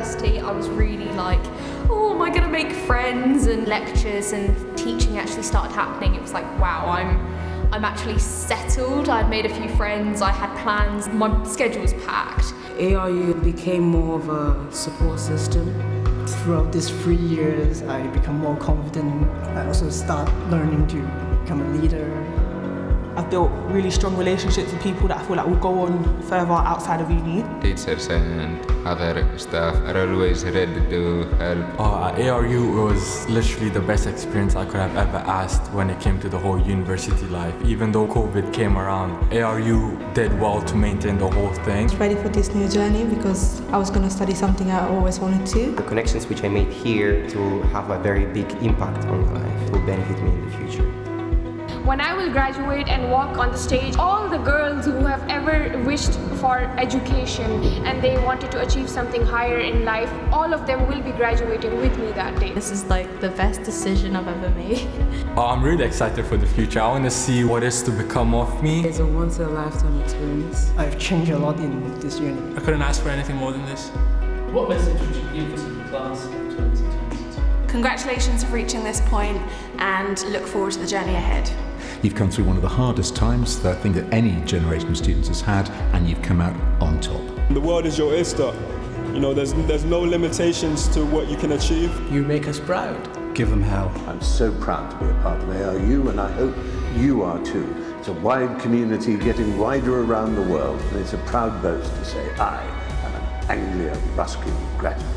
university, I was really like, oh, am I going to make friends? And lectures and teaching actually started happening. It was like, wow, I'm actually settled. I'd made a few friends, I had plans, my schedule was packed. ARU became more of a support system. Throughout these 3 years, I become more confident. I also start learning to become a leader. I've built really strong relationships with people that I feel like will go on further outside of uni. Teachers and other staff are always ready to help. At ARU, it was literally the best experience I could have ever asked when it came to the whole university life. Even though COVID came around, ARU did well to maintain the whole thing. I was ready for this new journey because I was going to study something I always wanted to. The connections which I made here to have a very big impact on my life will benefit me in the future. When I will graduate and walk on the stage, all the girls who have ever wished for education and they wanted to achieve something higher in life, all of them will be graduating with me that day. This is like the best decision I've ever made. I'm really excited for the future. I want to see what is to become of me. It's a once-in-a-lifetime experience. I've changed a lot in this journey. I couldn't ask for anything more than this. What message would you give to the class of 2022? Congratulations for reaching this point and look forward to the journey ahead. You've come through one of the hardest times that I think that any generation of students has had, and you've come out on top. The world is your oyster. You know, there's no limitations to what you can achieve. You make us proud. Give them hell. I'm so proud to be a part of ARU, and I hope you are too. It's a wide community getting wider around the world, and it's a proud boast to say I am an Anglia Ruskin graduate.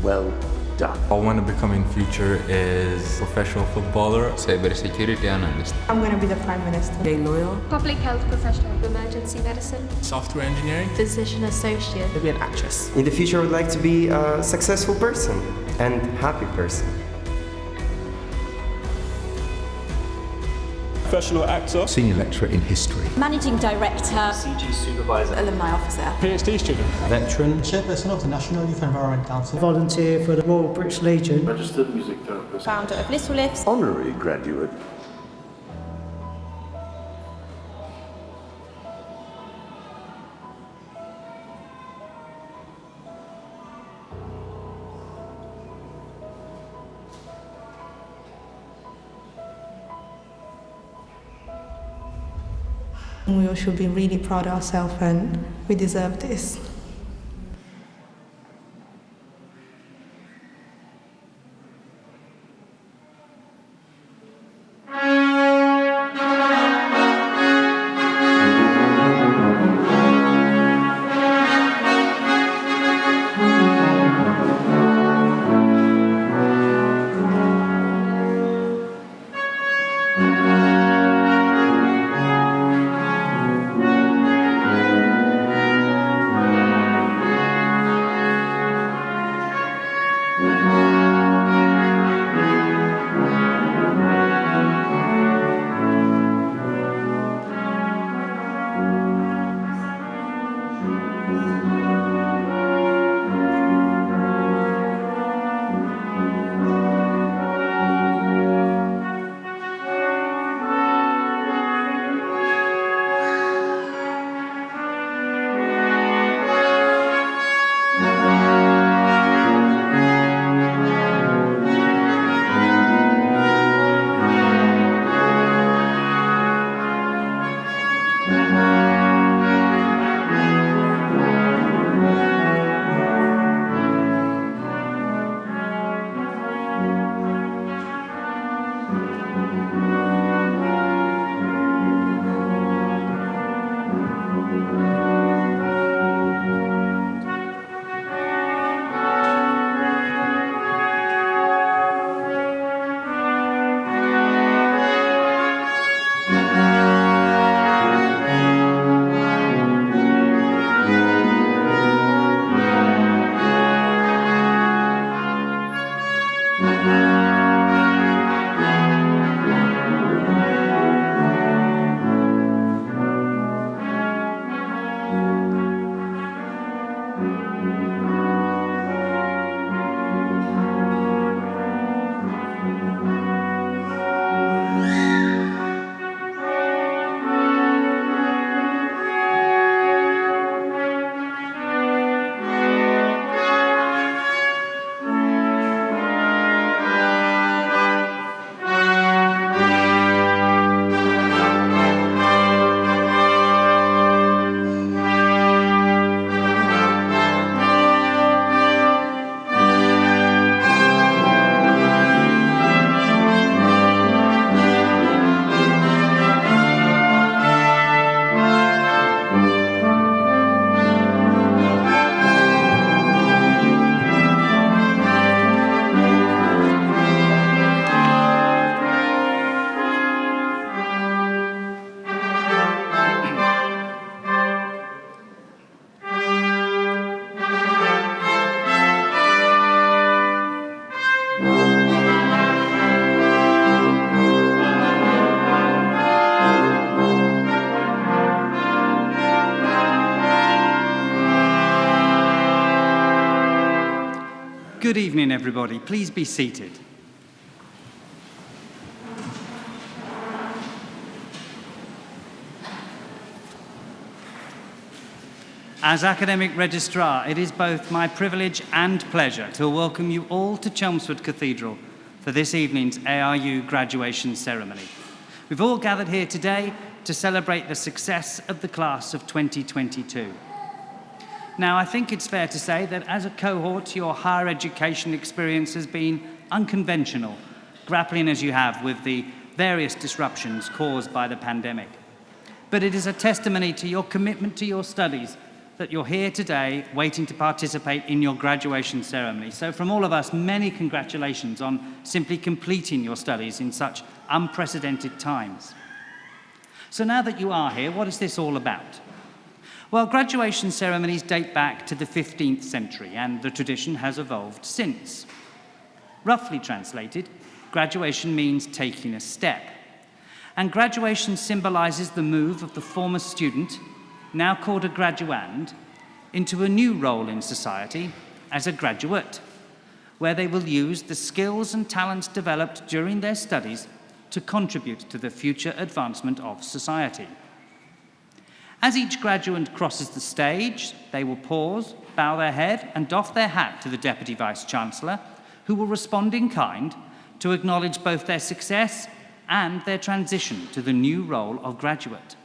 Well done. What I want to become in future is professional footballer, cybersecurity analyst. I'm going to be the Prime Minister. A lawyer. Public health professional. Emergency medicine. Software engineering. Physician associate. To be an actress. In the future, I would like to be a successful person and happy person. Professional actor. Senior lecturer in history. Managing director. CG supervisor. Alumni officer. PhD student. Veteran. Chairperson of the National Youth Environment Council. Volunteer for the Royal British Legion. Registered music therapist. Founder of Little Lifts. Honorary graduate. We all should be really proud of ourselves and we deserve this. good evening, everybody. Please be seated. As Academic Registrar, it is both my privilege and pleasure to welcome you all to Chelmsford Cathedral for this evening's ARU graduation ceremony. We've all gathered here today to celebrate the success of the class of 2022. Now, I think it's fair to say that as a cohort, your higher education experience has been unconventional, grappling as you have with the various disruptions caused by the pandemic. But it is a testimony to your commitment to your studies that you're here today waiting to participate in your graduation ceremony. So from all of us, many congratulations on simply completing your studies in such unprecedented times. So now that you are here, what is this all about? Well, graduation ceremonies date back to the 15th century, and the tradition has evolved since. Roughly translated, graduation means taking a step. And graduation symbolizes the move of the former student, now called a graduand, into a new role in society as a graduate, where they will use the skills and talents developed during their studies to contribute to the future advancement of society. As each graduand crosses the stage, they will pause, bow their head, and doff their hat to the Deputy Vice-Chancellor, who will respond in kind to acknowledge both their success and their transition to the new role of graduate.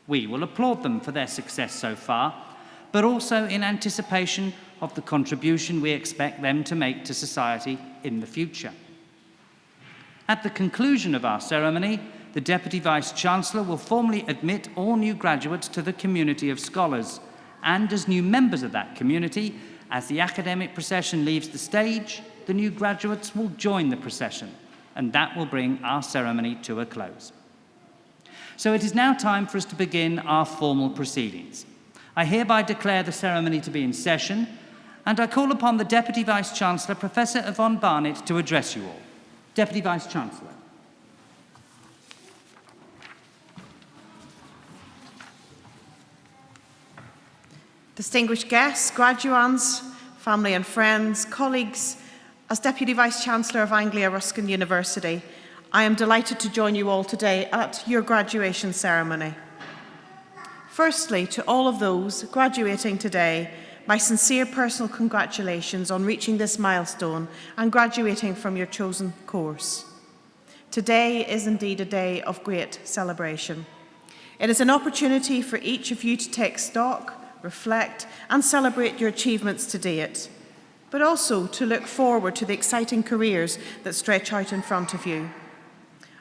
We will applaud them for their success so far, but also in anticipation of the contribution we expect them to make to society in the future. At the conclusion of our ceremony, the Deputy Vice-Chancellor will formally admit all new graduates to the community of scholars, and as new members of that community, as the academic procession leaves the stage, the new graduates will join the procession, and that will bring our ceremony to a close. So it is now time for us to begin our formal proceedings. I hereby declare the ceremony to be in session, and I call upon the Deputy Vice-Chancellor, Professor Yvonne Barnett, to address you all. Deputy Vice-Chancellor. Distinguished guests, graduands, family and friends, colleagues, as Deputy Vice-Chancellor of Anglia Ruskin University, I am delighted to join you all today at your graduation ceremony. Firstly, to all of those graduating today, my sincere personal congratulations on reaching this milestone and graduating from your chosen course. Today is indeed a day of great celebration. It is an opportunity for each of you to take stock, reflect, and celebrate your achievements to date, but also to look forward to the exciting careers that stretch out in front of you.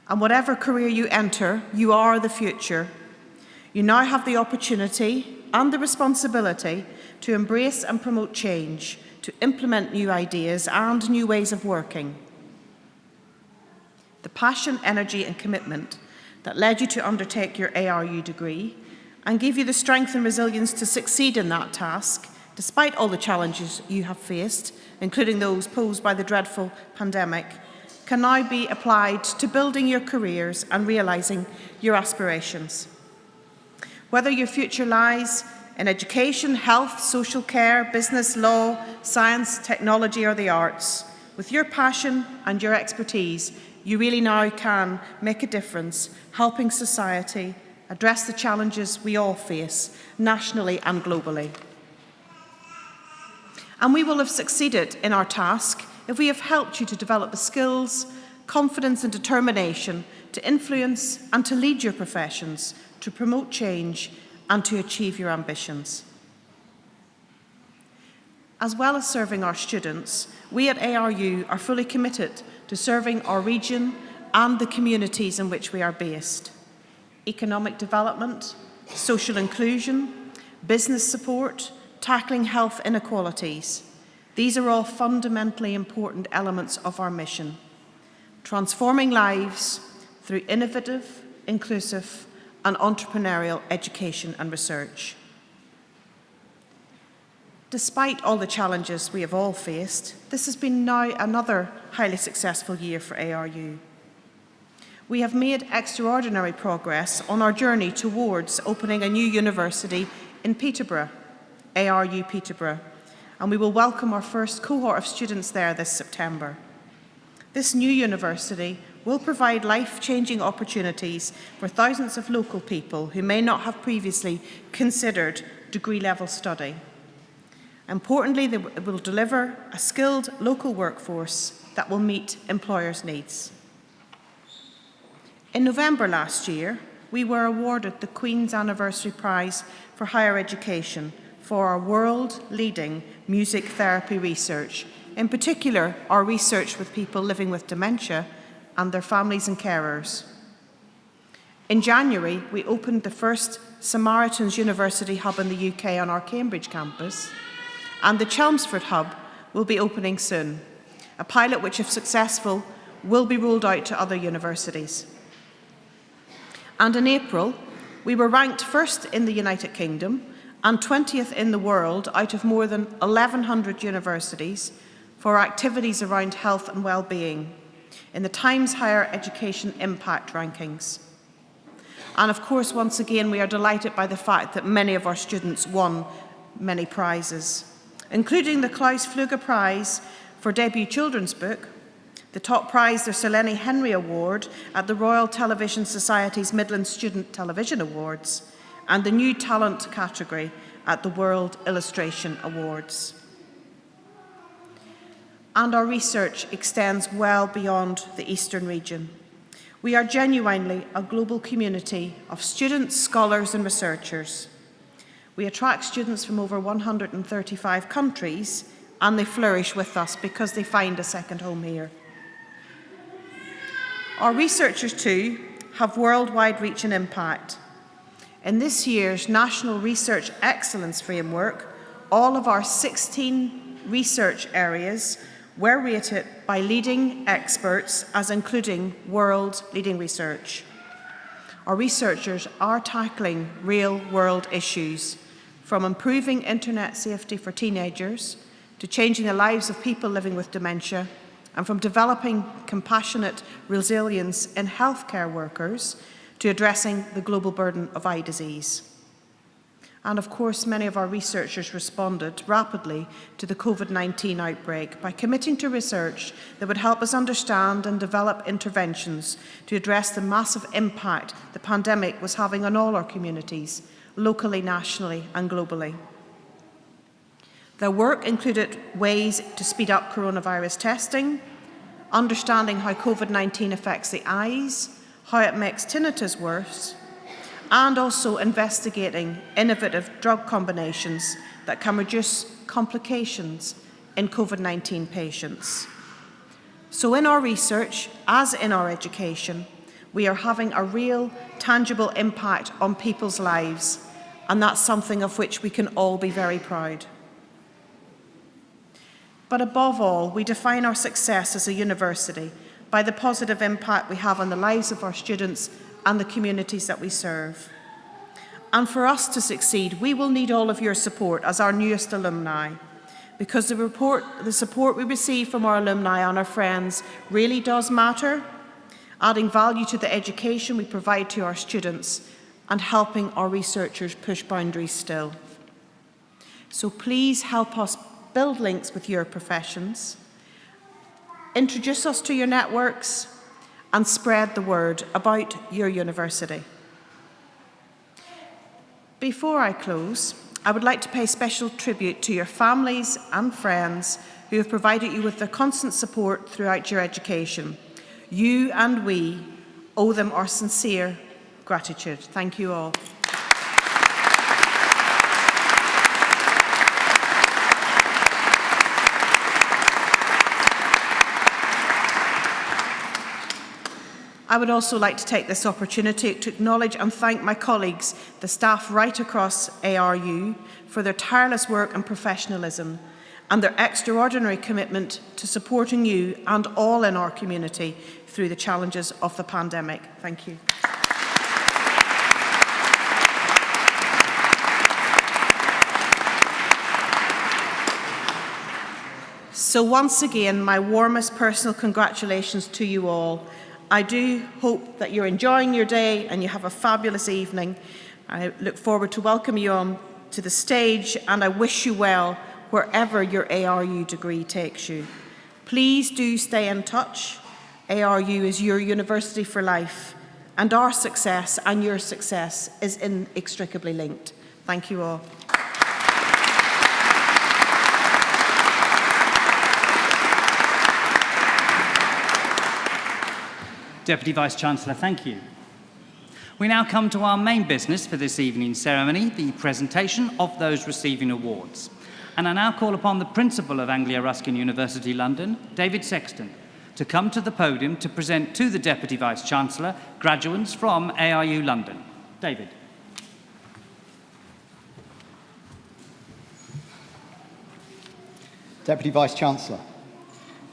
And whatever career you enter, you are the future. You now have the opportunity and the responsibility to embrace and promote change, to implement new ideas and new ways of working. The passion, energy, and commitment that led you to undertake your ARU degree and gave you the strength and resilience to succeed in that task, despite all the challenges you have faced, including those posed by the dreadful pandemic, can now be applied to building your careers and realising your aspirations. Whether your future lies in education, health, social care, business, law, science, technology, or the arts, with your passion and your expertise, you really now can make a difference, helping society address the challenges we all face, nationally and globally. And we will have succeeded in our task if we have helped you to develop the skills, confidence and determination to influence and to lead your professions, to promote change and to achieve your ambitions. As well as serving our students, we at ARU are fully committed to serving our region and the communities in which we are based. Economic development, social inclusion, business support, tackling health inequalities. These are all fundamentally important elements of our mission. Transforming lives through innovative, inclusive, and entrepreneurial education and research. Despite all the challenges we have all faced, this has been now another highly successful year for ARU. We have made extraordinary progress on our journey towards opening a new university in Peterborough, ARU Peterborough, and we will welcome our first cohort of students there this September. This new university will provide life-changing opportunities for thousands of local people who may not have previously considered degree-level study. Importantly, it will deliver a skilled local workforce that will meet employers' needs. In November last year, we were awarded the Queen's Anniversary Prize for Higher Education for our world-leading music therapy research, in particular our research with people living with dementia and their families and carers. In January, we opened the first Samaritans University Hub in the UK on our Cambridge campus, and the Chelmsford Hub will be opening soon, a pilot which, if successful, will be rolled out to other universities. And in April, we were ranked first in the United Kingdom and 20th in the world out of more than 1,100 universities for activities around health and well-being in the Times Higher Education Impact Rankings. And of course, once again, we are delighted by the fact that many of our students won many prizes, including the Klaus Fluger Prize for Debut Children's Book, the top prize, the Sir Lenny Henry Award at the Royal Television Society's Midland Student Television Awards, and the New Talent category at the World Illustration Awards. And our research extends well beyond the Eastern region. We are genuinely a global community of students, scholars and researchers. We attract students from over 135 countries, and they flourish with us because they find a second home here. Our researchers, too, have worldwide reach and impact. In this year's National Research Excellence Framework, all of our 16 research areas were rated by leading experts as including world-leading research. Our researchers are tackling real-world issues, from improving internet safety for teenagers to changing the lives of people living with dementia, and from developing compassionate resilience in healthcare workers to addressing the global burden of eye disease. And of course, many of our researchers responded rapidly to the COVID-19 outbreak by committing to research that would help us understand and develop interventions to address the massive impact the pandemic was having on all our communities, locally, nationally, and globally. Their work included ways to speed up coronavirus testing, understanding how COVID-19 affects the eyes, how it makes tinnitus worse, and also investigating innovative drug combinations that can reduce complications in COVID-19 patients. So in our research, as in our education, we are having a real, tangible impact on people's lives, and that's something of which we can all be very proud. But above all, we define our success as a university by the positive impact we have on the lives of our students and the communities that we serve. And for us to succeed, we will need all of your support as our newest alumni, because the support we receive from our alumni and our friends really does matter, adding value to the education we provide to our students and helping our researchers push boundaries still. So please help us build links with your professions, introduce us to your networks, and spread the word about your university. Before I close, I would like to pay special tribute to your families and friends who have provided you with their constant support throughout your education. You and we owe them our sincere gratitude. Thank you all. I would also like to take this opportunity to acknowledge and thank my colleagues, the staff right across ARU, for their tireless work and professionalism, and their extraordinary commitment to supporting you and all in our community through the challenges of the pandemic. Thank you. So once again, my warmest personal congratulations to you all. I do hope that you're enjoying your day and you have a fabulous evening. I look forward to welcoming you on to the stage, and I wish you well wherever your ARU degree takes you. Please do stay in touch. ARU is your university for life, and our success and your success is inextricably linked. Thank you all. Deputy Vice-Chancellor, thank you. We now come to our main business for this evening's ceremony, the presentation of those receiving awards. And I now call upon the Principal of Anglia Ruskin University London, David Sexton, to come to the podium to present to the Deputy Vice-Chancellor graduates from ARU London. David. Deputy Vice-Chancellor,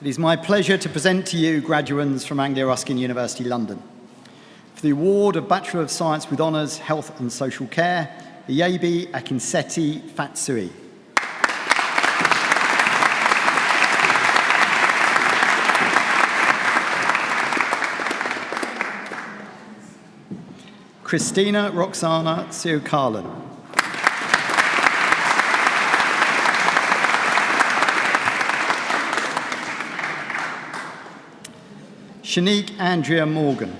it is my pleasure to present to you graduates from Anglia Ruskin University London. For the award of Bachelor of Science with Honours, Health and Social Care, Iyebi Akinseti Fatsui. Christina Roxana Siukalan. Shanique Andrea Morgan.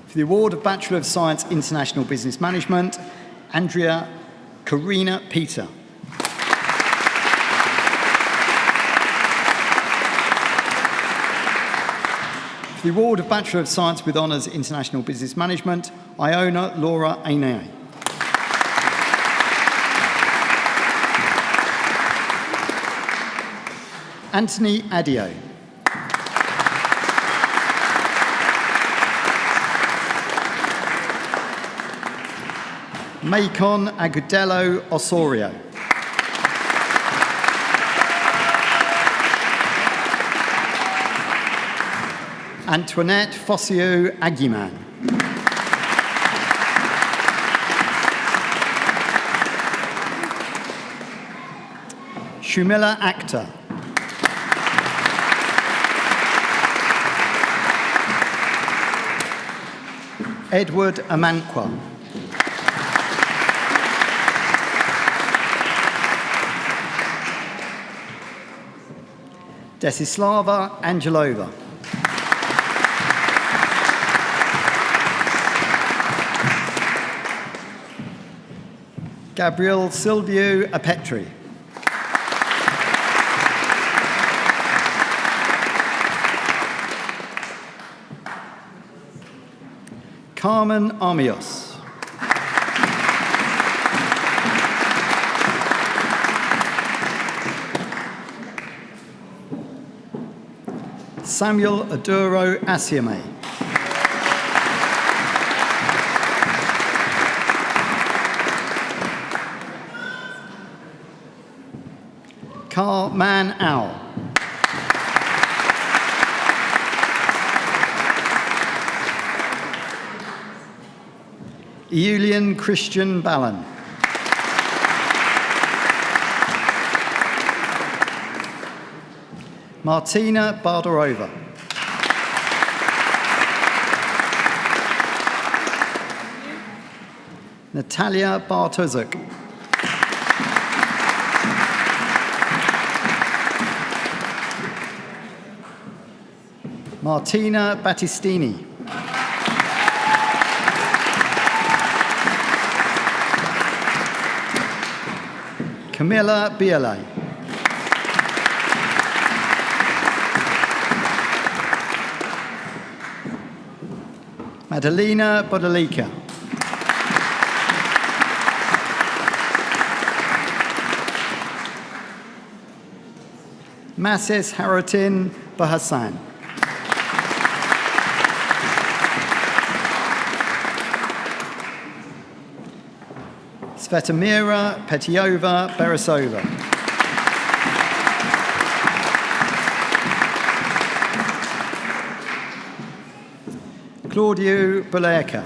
For the award of Bachelor of Science International Business Management, Andrea Karina Peter. For the award of Bachelor of Science with Honours International Business Management, Iona Laura Ainay. Anthony Adio. Macon Agudelo Osorio. Antoinette Fossio Aguiman. Shumila Akhtar. Edward Amankwa. Desislava Angelova. Gabriel Silvio Apetri. Carmen Armios. Samuel Aduro Asiame. Carl Man Owl. Julian Christian Ballon. Martina Bardarova. Natalia Bartozuk. Martina Battistini. Camilla Bielay. Madalena Bodalica. Masses Haratin Bahassan. Svetomira Petiova Beresova. Claudio Baleca.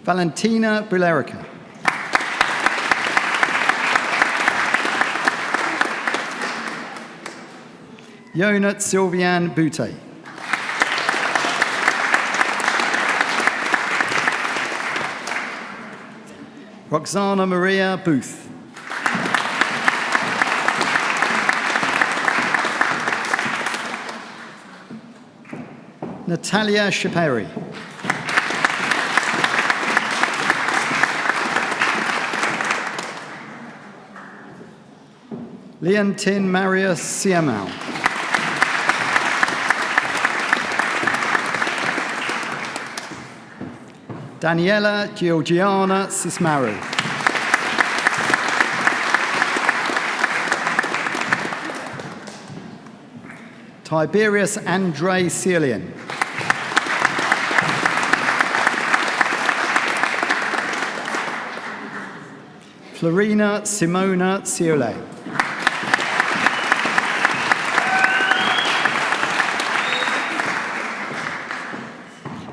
Valentina Bulerica. Yonat Sylviane Boutte. Roxana Maria Booth. Natalia Shaperi. Leontine Maria Siamal. Daniela Georgiana Sismaru. Tiberius Andre Celian. Florina Simona Ciole.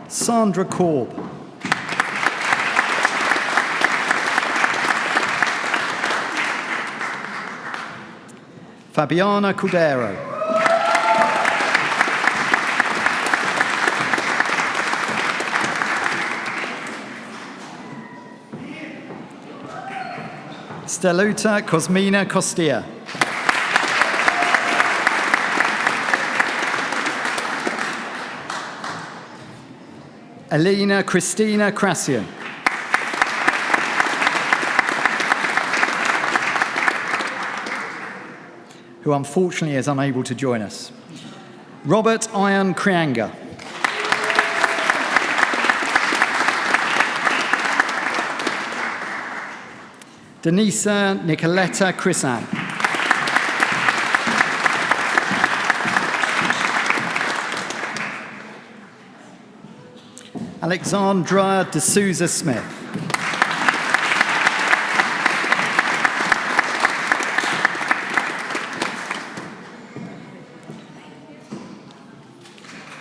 Sandra Korb. Fabiana Cudero. Steluta Cosmina Costia. Elena Christina Krasian. Who unfortunately is unable to join us. Robert Ian Krianga. Denisa Nicoletta Crisan. Alexandra De Souza Smith.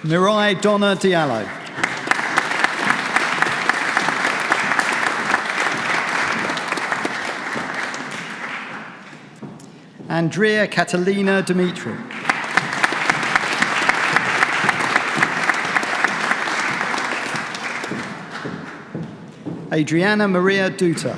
Mirai Donna Diallo. Andrea Catalina Dimitri. Adriana Maria Duta.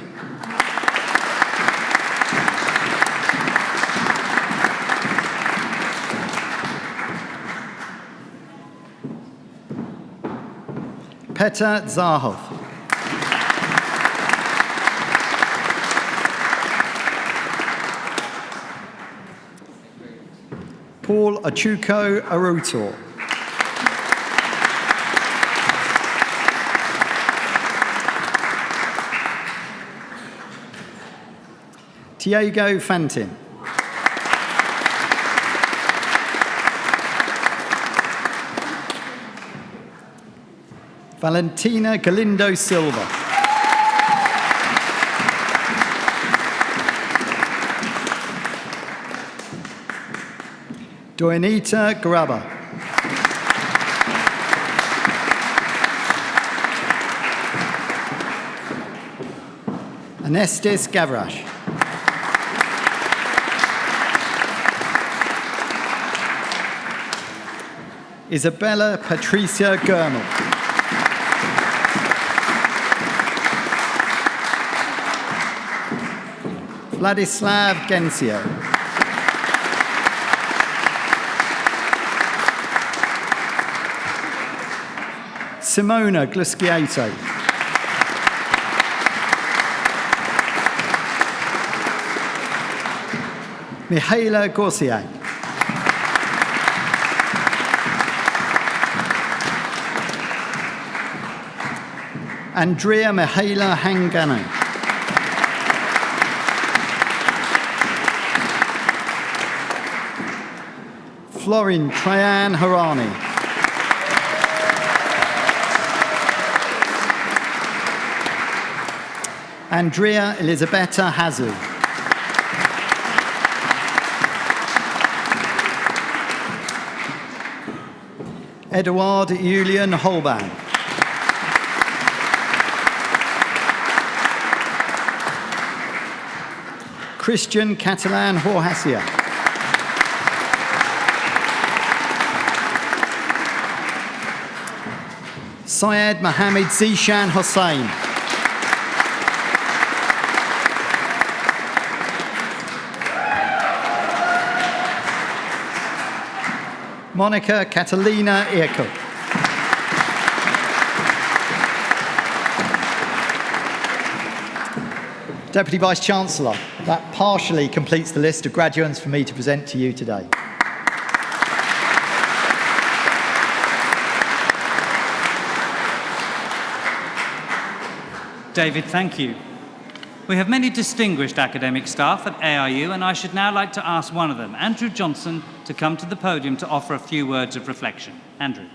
Petr Zahov. Paul Achuko Arutor. Diego Fantin. Valentina Galindo Silva. Doanita Graba. Anestis Gavrash. Isabella Patricia Gernal. Vladislav Gensio. Simona Glusciato. Mihaela Gorsiak. Andrea Mihaela Hangano. Florin Trayan Harani. Andrea Elisabetta Hazu. Eduard Julian Holban. Christian Catalan Horhasia. Syed Mohammed Zishan Hossain. Monica Catalina Irko. Deputy Vice-Chancellor, that partially completes the list of graduates for me to present to you today. David, thank you. We have many distinguished academic staff at ARU, and I should now like to ask one of them, Andrew Johnson, to come to the podium to offer a few words of reflection. Andrew.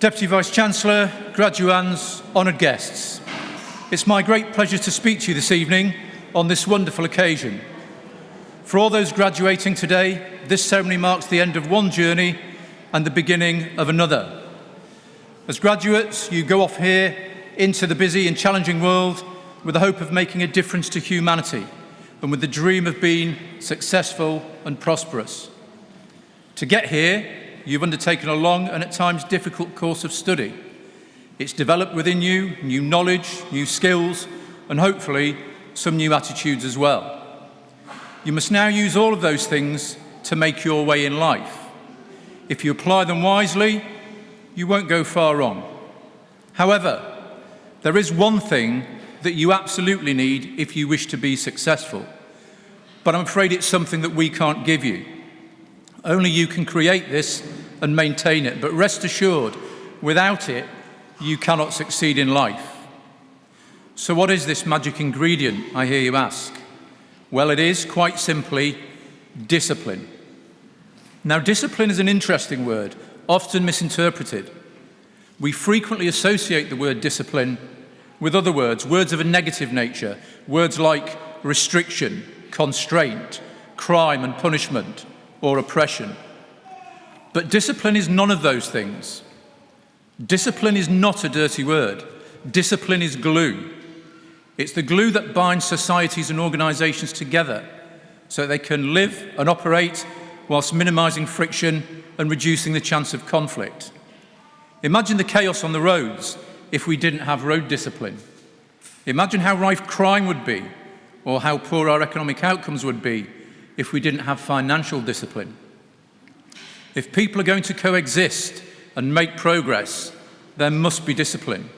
Deputy Vice-Chancellor, graduands, honoured guests. It's my great pleasure to speak to you this evening on this wonderful occasion. For all those graduating today, this ceremony marks the end of one journey and the beginning of another. As graduates, you go off here into the busy and challenging world with the hope of making a difference to humanity and with the dream of being successful and prosperous. To get here, you've undertaken a long and at times difficult course of study. It's developed within you new knowledge, new skills, and hopefully some new attitudes as well. You must now use all of those things to make your way in life. If you apply them wisely, you won't go far wrong. However, there is one thing that you absolutely need if you wish to be successful, but I'm afraid it's something that we can't give you. Only you can create this and maintain it, but rest assured, without it, you cannot succeed in life. So what is this magic ingredient, I hear you ask? Well, it is, quite simply, discipline. Now, discipline is an interesting word, often misinterpreted. We frequently associate the word discipline with other words of a negative nature, words like restriction, constraint, crime and punishment, or oppression. But discipline is none of those things. Discipline is not a dirty word. Discipline is glue. It's the glue that binds societies and organisations together so they can live and operate whilst minimising friction and reducing the chance of conflict. Imagine the chaos on the roads if we didn't have road discipline. Imagine how rife crime would be, or how poor our economic outcomes would be if we didn't have financial discipline. If people are going to coexist and make progress, there must be discipline.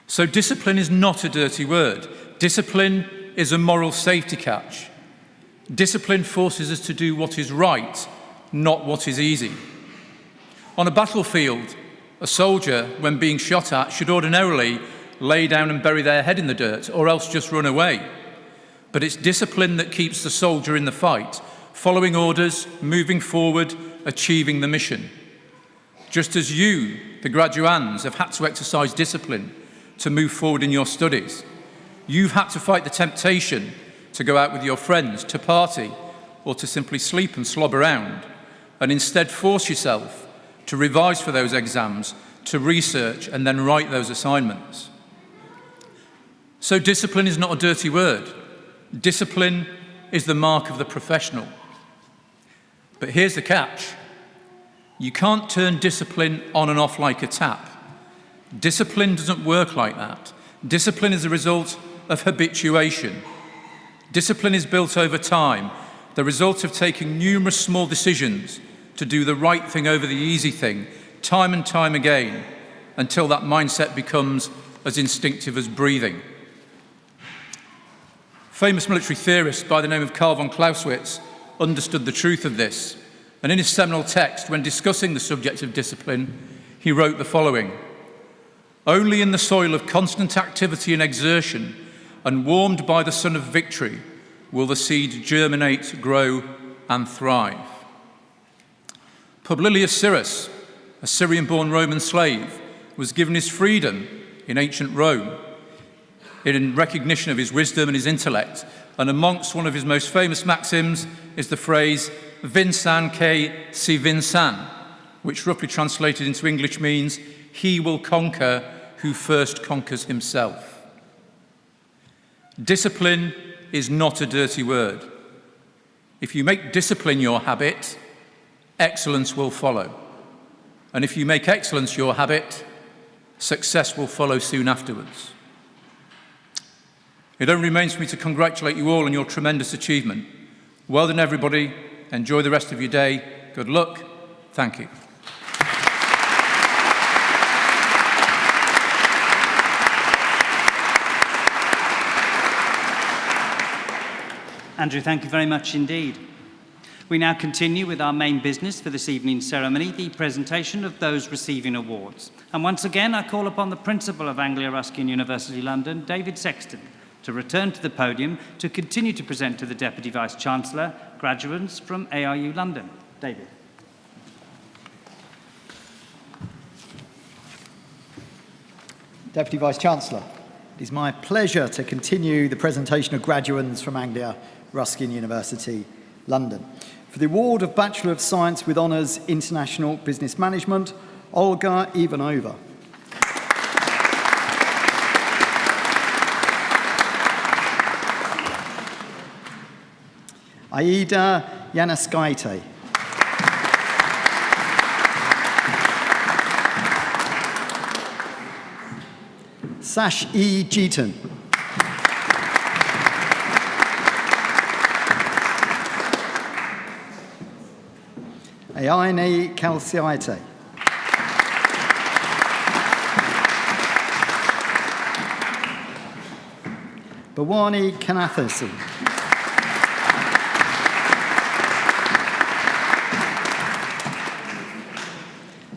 So discipline is not a dirty word. Discipline is a moral safety catch. Discipline forces us to do what is right, not what is easy. On a battlefield, a soldier, when being shot at, should ordinarily lay down and bury their head in the dirt, or else just run away. But it's discipline that keeps the soldier in the fight, following orders, moving forward, achieving the mission. Just as you, the graduands, have had to exercise discipline to move forward in your studies, you've had to fight the temptation to go out with your friends, to party, or to simply sleep and slob around, and instead force yourself to revise for those exams, to research and then write those assignments. So discipline is not a dirty word. Discipline is the mark of the professional. But here's the catch. You can't turn discipline on and off like a tap. Discipline doesn't work like that. Discipline is a result of habituation. Discipline is built over time, the result of taking numerous small decisions to do the right thing over the easy thing, time and time again, until that mindset becomes as instinctive as breathing. Famous military theorist by the name of Karl von Clausewitz understood the truth of this, and in his seminal text, when discussing the subject of discipline, he wrote the following: "Only in the soil of constant activity and exertion, and warmed by the sun of victory, will the seed germinate, grow, and thrive." Publilius Syrus, a Syrian-born Roman slave, was given his freedom in ancient Rome in recognition of his wisdom and his intellect, and amongst one of his most famous maxims is the phrase "Vinsan que si vinsan," which roughly translated into English means, "He will conquer who first conquers himself." Discipline is not a dirty word. If you make discipline your habit, excellence will follow. And if you make excellence your habit, success will follow soon afterwards. It only remains for me to congratulate you all on your tremendous achievement. Well done, everybody. Enjoy the rest of your day. Good luck. Thank you. Andrew, thank you very much indeed. We now continue with our main business for this evening's ceremony, the presentation of those receiving awards. And once again, I call upon the Principal of Anglia Ruskin University London, David Sexton, to return to the podium to continue to present to the Deputy Vice-Chancellor graduates from ARU London. David. Deputy Vice-Chancellor, it is my pleasure to continue the presentation of graduates from Anglia Ruskin University London. For the award of Bachelor of Science with Honours International Business Management, Olga Ivanova. Aida Yanaskaite. Sash E. Jeeton. Ayaine Kalsiaite. Bawani Kanathasi.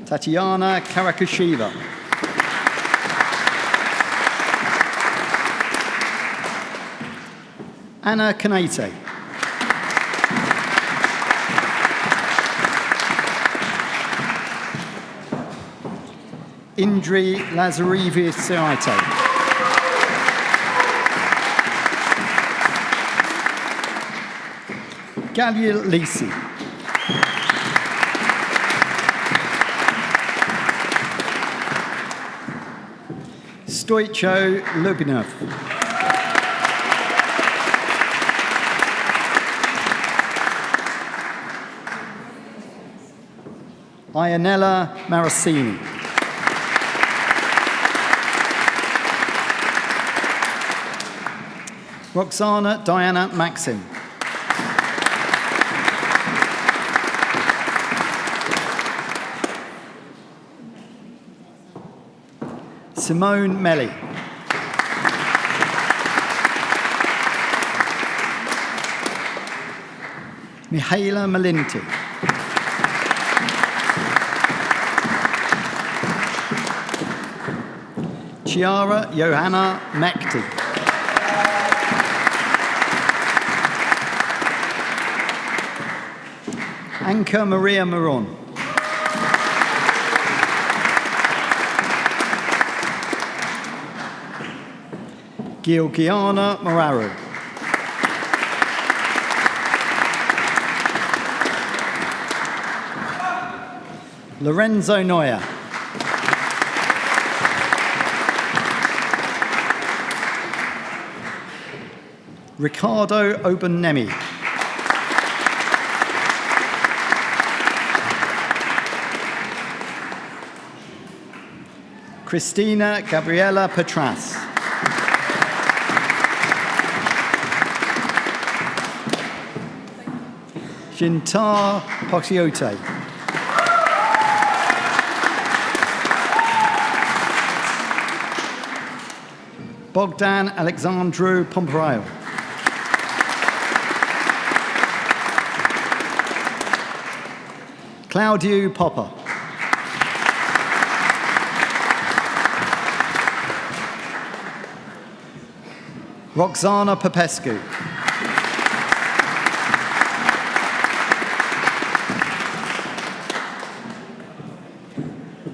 Tatiana Karakasheva. Anna Kanate. Indri Lazarevisaite. Galia Lisi. Stoicho Lubinov. Ionella Marasini. Roxana Diana Maxim. Simone Melly. Mihaela Malinti. Chiara Johanna Mekti. Anka Maria Maron. Georgiana Moraru. Lorenzo Neuer. Ricardo Obenemi. Christina Gabriela Petras. Shintar Poxiote. Bogdan Alexandru Pompeo. Claudio Popper. Roxana Popescu.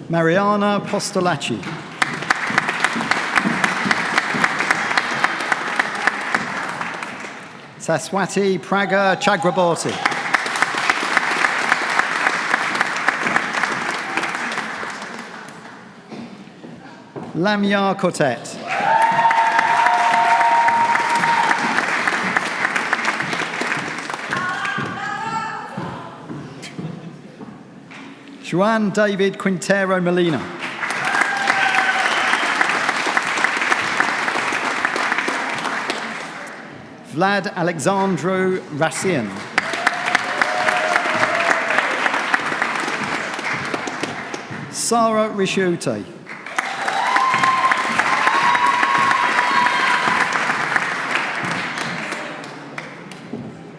Mariana Postolacci. Saswati Praga Chakraborty. Lamia Quartet. Juan David Quintero Molina. Vlad Alexandru Rasian. Sarah Risciute.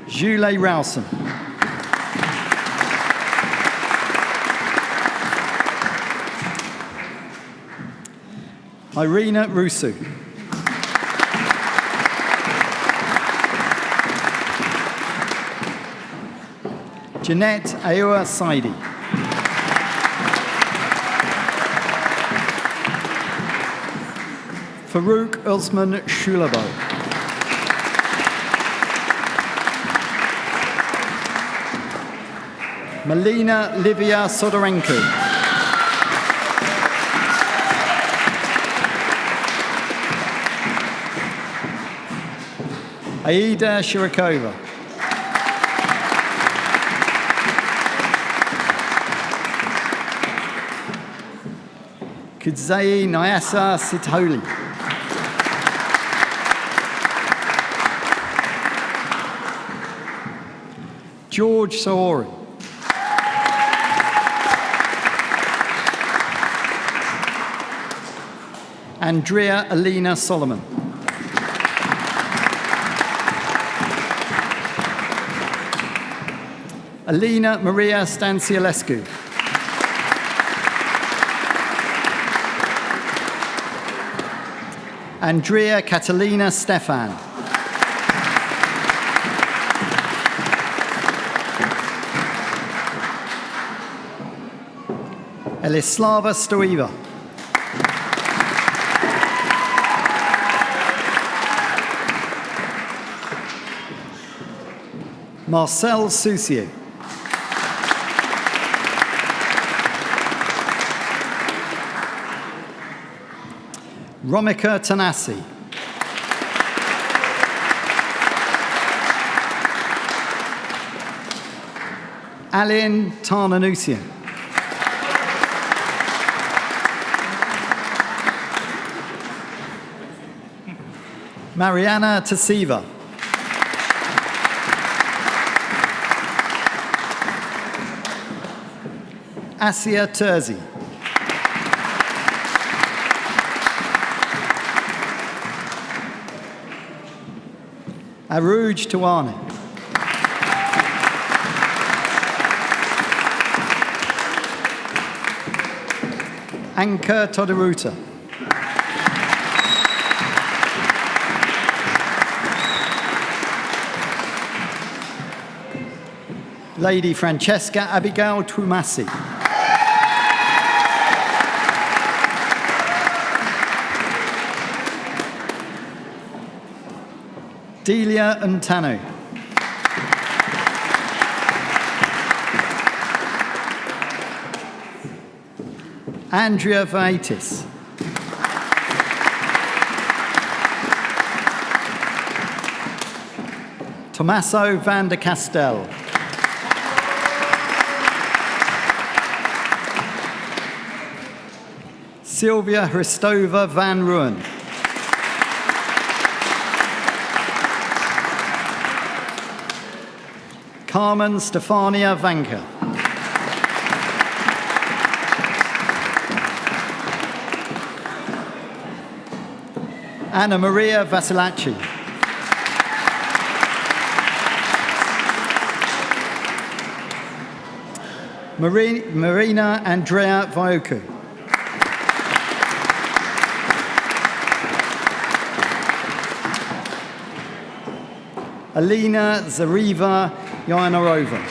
Julie Rowson. Irina Rusu. Jeanette Aoua Saidi. Farouk Usman Shulabo. Melina Livia Sodorenko. Aida Shirokova. Kudzai Nyasa Sitholi. George Saori. Andrea Alina Solomon. Alina Maria Stanciolescu. Andrea Catalina Stefan. Elislava Stoiva. Marcel Soucier. Romika Tanasi. Alin Tarnanusian. Mariana Tasiva. Asia Terzi. Aruj Tawani. Anka Todaruta. Lady Francesca Abigail Twumasi. Delia Untanu. Andrea Vaitis. Tommaso van der Castel. Sylvia Hristova van Ruin. Carmen Stefania Vanka. Anna Maria Vasilacci. Marina Andrea Vioku. Alina Zariva Yanarova.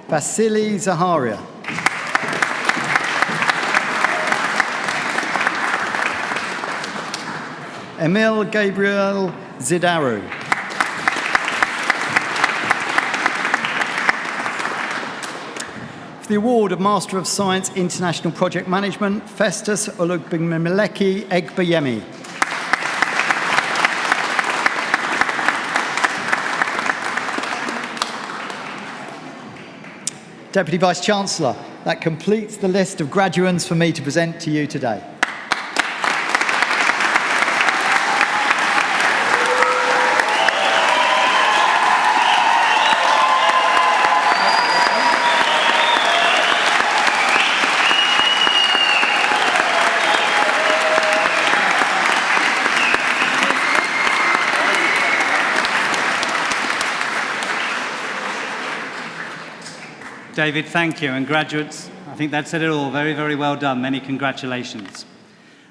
Vasily Zaharia. Emil Gabriel Zidaru. For the award of Master of Science International Project Management, Festus Olugbimileki Egbayemi. Deputy Vice-Chancellor, that completes the list of graduands for me to present to you today. David, thank you. And graduates, I think that said it all. Very, very well done. Many congratulations.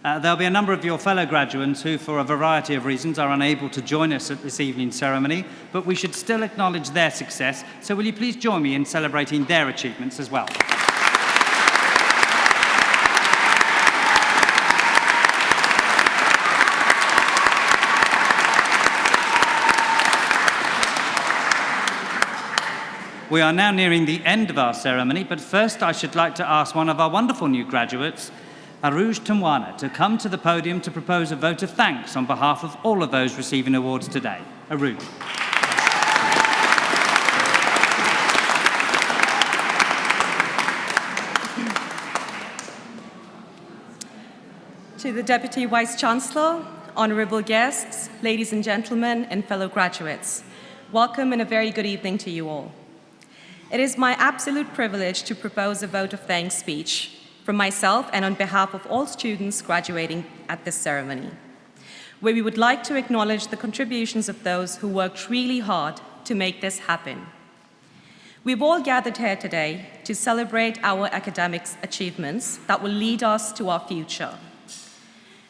There'll be a number of your fellow graduates who, for a variety of reasons, are unable to join us at this evening's ceremony, but we should still acknowledge their success. So will you please join me in celebrating their achievements as well? We are now nearing the end of our ceremony, but first I should like to ask one of our wonderful new graduates, Aruj Tamwana, to come to the podium to propose a vote of thanks on behalf of all of those receiving awards today. Aruj. To the Deputy Vice-Chancellor, honourable guests, ladies and gentlemen, and fellow graduates, welcome and a very good evening to you all. It is my absolute privilege to propose a vote of thanks speech from myself and on behalf of all students graduating at this ceremony, where we would like to acknowledge the contributions of those who worked really hard to make this happen. We've all gathered here today to celebrate our academic achievements that will lead us to our future.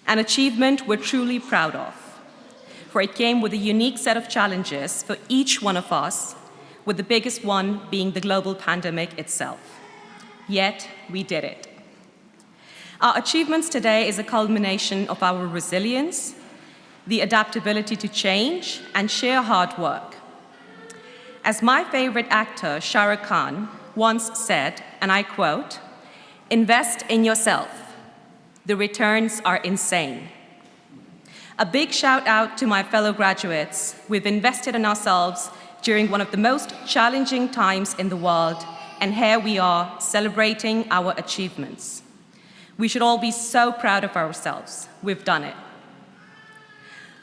An achievement we're truly proud of, for it came with a unique set of challenges for each one of us, with the biggest one being the global pandemic itself. Yet, we did it. Our achievements today is a culmination of our resilience, the adaptability to change, and sheer hard work. As my favorite actor, Shah Rukh Khan, once said, and I quote, "Invest in yourself. The returns are insane." A big shout out to my fellow graduates. We've invested in ourselves during one of the most challenging times in the world, and here we are celebrating our achievements. We should all be so proud of ourselves. We've done it.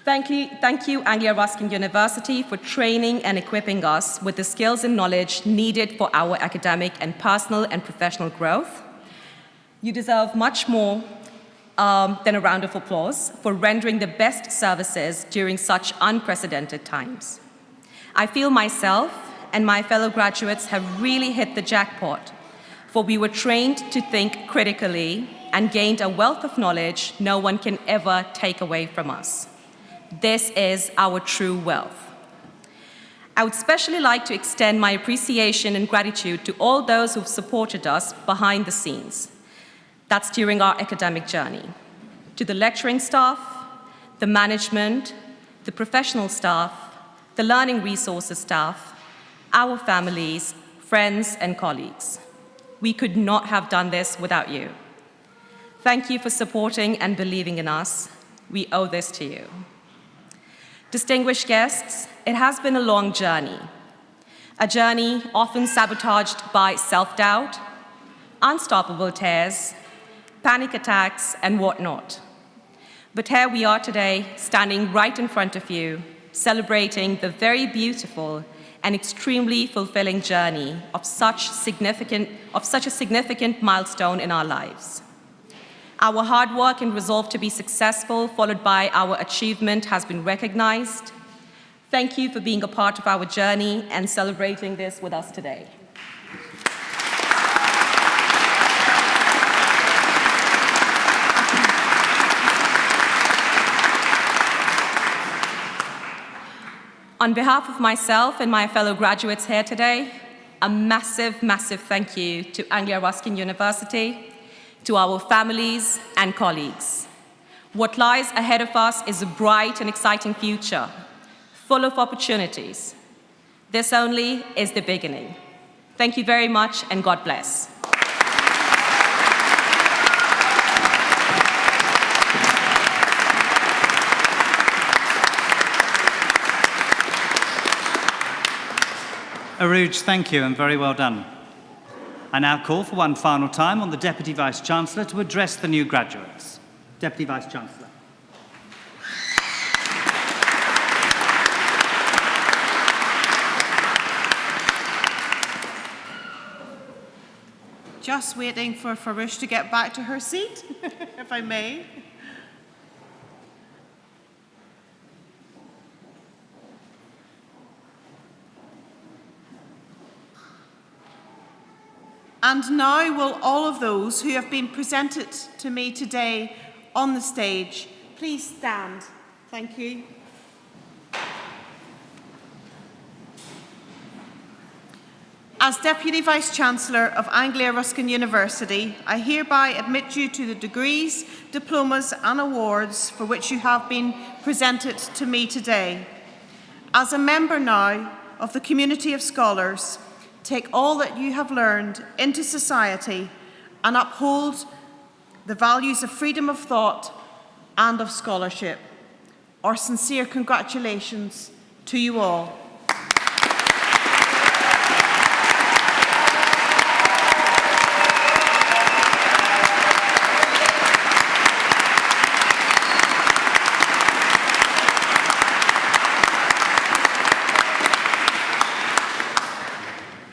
Thank you, Anglia-Ruskin University, for training and equipping us with the skills and knowledge needed for our academic and personal and professional growth. You deserve much more than a round of applause for rendering the best services during such unprecedented times. I feel myself and my fellow graduates have really hit the jackpot, for we were trained to think critically and gained a wealth of knowledge no one can ever take away from us. This is our true wealth. I would especially like to extend my appreciation and gratitude to all those who've supported us behind the scenes. That's during our academic journey. To the lecturing staff, the management, the professional staff, the learning resources staff, our families, friends, and colleagues. We could not have done this without you. Thank you for supporting and believing in us. We owe this to you. Distinguished guests, it has been a long journey. A journey often sabotaged by self-doubt, unstoppable tears, panic attacks, and whatnot. But here we are today, standing right in front of you, celebrating the very beautiful and extremely fulfilling journey of such a significant milestone in our lives. Our hard work and resolve to be successful, followed by our achievement, has been recognized. Thank you for being a part of our journey and celebrating this with us today. On behalf of myself and my fellow graduates here today, a massive, massive thank you to Anglia-Ruskin University, to our families and colleagues. What lies ahead of us is a bright and exciting future, full of opportunities. This only is the beginning. Thank you very much, and God bless. Aruj, thank you, and very well done. I now call for one final time on the Deputy Vice-Chancellor to address the new graduates. Deputy Vice-Chancellor. Just waiting for Farouche to get back to her seat, if I may. And now will all of those who have been presented to me today on the stage please stand. Thank you. As Deputy Vice-Chancellor of Anglia Ruskin University, I hereby admit you to the degrees, diplomas and awards for which you have been presented to me today. As a member now of the community of scholars, take all that you have learned into society and uphold the values of freedom of thought and of scholarship. Our sincere congratulations to you all.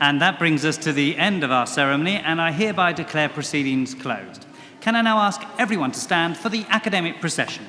And that brings us to the end of our ceremony, and I hereby declare proceedings closed. Can I now ask everyone to stand for the academic procession?